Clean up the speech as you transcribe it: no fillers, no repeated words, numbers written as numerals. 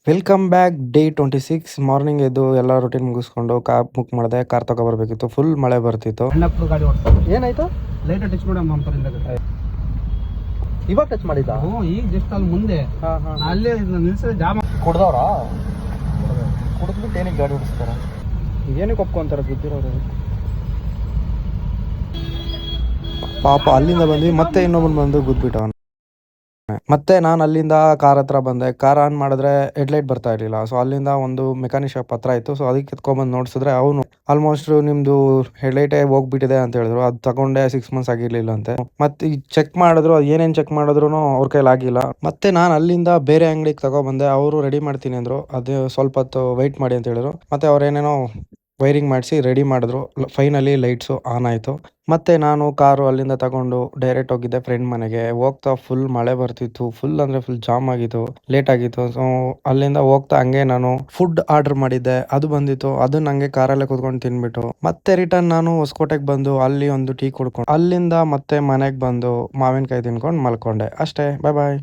Welcome back. Day 26 morning ಎದ್ದು ಎಲ್ಲ routine ಮುಗಿಸ್ಕೊಂಡು ಕಾರ್ ಬುಕ್ ಮಾಡಿದೆ. ಕಾರ್ ತಗೊಬರ್ಬೇಕಿತ್ತು. ಫುಲ್ ಮಳೆ ಬರ್ತಿತ್ತು. ಅಣ್ಣಪ್ಪು ಗಾಡಿ ಓಡಿಸ್ತಾರೆ. ಏನಾಯ್ತು? ಲೈಟ್ ಟಚ್ ಮಾಡಮ್ಮ ಅಂಪರಿಂದ ಇವಾಗ ಟಚ್ ಮಾಡಿದ್ದ? ಈಗ ಜಸ್ಟ್ ಅಲ್ಲಿ ಮುಂದೆ ಅಲ್ಲೇ ನಿಲ್ಸಿದ್ರೆ ಜಾಮ. ಕುಡ್ದವ್ರಾ? ಕುಡಿದ್ಬಿಟ್ಟು ಏನಕ್ಕೆ ಗಾಡಿ ಓಡಿಸ್ತಾರ? ಏನಕ್ಕೆ ಒಪ್ಕೊಂತಾರೆ ಬಿದ್ದಿರೋರು? ಪಾಪ ಅಲ್ಲಿಂದ ಬಂದ್ವಿ. ಮತ್ತೆ ಇನ್ನೊಬ್ಬನ್ ಬಂದು ಗುದ್ಬಿಟ್ಟವನು. ಮತ್ತೆ ನಾನು ಅಲ್ಲಿಂದ ಕಾರ್ ಹತ್ರ ಬಂದೆ. ಕಾರ್ ಆನ್ ಮಾಡಿದ್ರೆ ಹೆಡ್ಲೈಟ್ ಬರ್ತಾ ಇರಲಿಲ್ಲ. ಸೊ ಅಲ್ಲಿಂದ ಒಂದು ಮೆಕ್ಯಾನಿಕ್ ಶಾಪ್ ಹತ್ರ ಇತ್ತು. ಸೊ ಅದಕ್ಕೆ ಎತ್ಕೊಂಡ್ಬಂದು ನೋಡಿಸಿದ್ರೆ ಅವನು ಆಲ್ಮೋಸ್ಟ್ ನಿಮ್ದು ಹೆಡ್ಲೈಟೇ ಹೋಗ್ಬಿಟ್ಟಿದೆ ಅಂತ ಹೇಳಿದ್ರು. ಅದು ತಗೊಂಡೆ 6 ಮಂತ್ಸ್ ಆಗಿರ್ಲಿಲ್ಲ ಅಂತೆ. ಮತ್ತೆ ಚೆಕ್ ಮಾಡಿದ್ರು, ಅದು ಏನೇನು ಚೆಕ್ ಮಾಡಿದ್ರು ಅವ್ರ ಕೈಲಿ ಆಗಿಲ್ಲ. ಮತ್ತೆ ನಾನು ಅಲ್ಲಿಂದ ಬೇರೆ ಅಂಗಡಿಗೆ ತಗೊಬಂದೆ. ಅವರು ರೆಡಿ ಮಾಡ್ತೀನಿ ಅಂದ್ರು. ಅದು ಸ್ವಲ್ಪ ಹೊತ್ತು ವೆಯ್ಟ್ ಮಾಡಿ ಅಂತ ಹೇಳಿದ್ರು. ಮತ್ತೆ ಅವ್ರೇನೇನೋ ವೈರಿಂಗ್ ಮಾಡಿಸಿ ರೆಡಿ ಮಾಡಿದ್ರು. ಫೈನಲಿ ಲೈಟ್ಸು ಆನ್ ಆಯಿತು. ಮತ್ತೆ ನಾನು ಕಾರು ಅಲ್ಲಿಂದ ತಗೊಂಡು ಡೈರೆಕ್ಟ್ ಹೋಗಿದ್ದೆ ಫ್ರೆಂಡ್ ಮನೆಗೆ. ಹೋಗ್ತಾ ಫುಲ್ ಮಳೆ ಬರ್ತಿತ್ತು. ಫುಲ್ ಅಂದರೆ ಫುಲ್ ಜಾಮ್ ಆಗಿತ್ತು. ಲೇಟ್ ಆಗಿತ್ತು. ಸೊ ಅಲ್ಲಿಂದ ಹೋಗ್ತಾ ಹಂಗೆ ನಾನು ಫುಡ್ ಆರ್ಡರ್ ಮಾಡಿದ್ದೆ. ಅದು ಬಂದಿತ್ತು. ಅದನ್ನ ಹಂಗೆ ಕಾರಲ್ಲೇ ಕೂತ್ಕೊಂಡು ತಿನ್ಬಿಟ್ಟು ಮತ್ತೆ ರಿಟರ್ನ್ ನಾನು ಹೊಸಕೋಟೆಗೆ ಬಂದು ಅಲ್ಲಿ ಒಂದು ಟೀ ಕುಡ್ಕೊಂಡು ಅಲ್ಲಿಂದ ಮತ್ತೆ ಮನೆಗೆ ಬಂದು ಮಾವಿನಕಾಯಿ ತಿನ್ಕೊಂಡು ಮಲ್ಕೊಂಡೆ. ಅಷ್ಟೇ. ಬಾಯ್ ಬಾಯ್.